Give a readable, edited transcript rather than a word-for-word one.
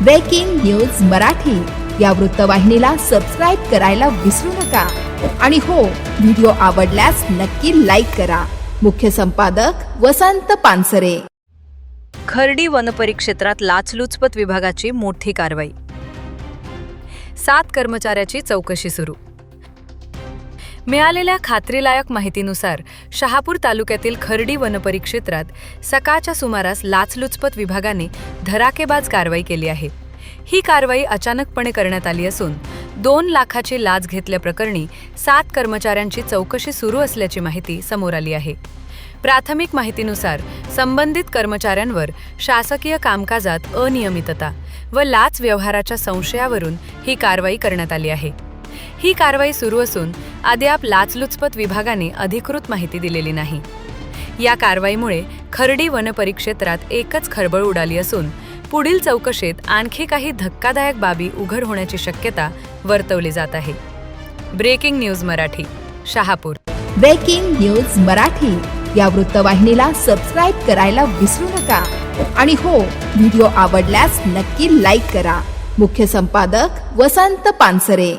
Breaking news Marathi या वृत्तवाहिनीला subscribe करायला विसरू नका आणि हो, व्हिडिओ आवडल्यास नक्की लाईक करा। मुख्य संपादक वसंत पानसरे। खर्डी वनपरिक्षेत्रात लाचलुचपत विभागाची मोठी कारवाई। 7 कर्मचाऱ्याची चौकशी सुरू। मिळालेल्या खात्रीलायक माहितीनुसार शहापूर तालुक्यातील खर्डी वनपरिक्षेत्रात सकाळच्या सुमारास लाचलुचपत विभागाने धडाकेबाज कारवाई केली आहे। ही कारवाई अचानकपणे करण्यात आली असून 2 लाखाची लाच घेतल्याप्रकरणी 7 कर्मचाऱ्यांची चौकशी सुरू असल्याची माहिती समोर आली आहे। प्राथमिक माहितीनुसार संबंधित कर्मचाऱ्यांवर शासकीय कामकाजात अनियमितता व लाच व्यवहाराच्या संशयावरून ही कारवाई करण्यात आली आहे। ही कारवाई सुरू असून अद्याप लाचलुचपत विभागाने अधिकृत माहिती दिलेली नाही। या कारवाईमुळे खर्डी वनपरिक्षेत्रात एकच खळबळ उडाली असून पुढील चौकशीत आणखी काही धक्कादायक बाबी उघड होण्याची शक्यता वर्तवली जात आहे। Breaking news Marathi, Shahapur. Breaking news Marathi या वृत्तवाहिनीला सबस्क्राईब करायला विसरू नका आणि हो, व्हिडिओ आवडल्यास नक्की लाईक करा। मुख्य संपादक वसंत पानसरे।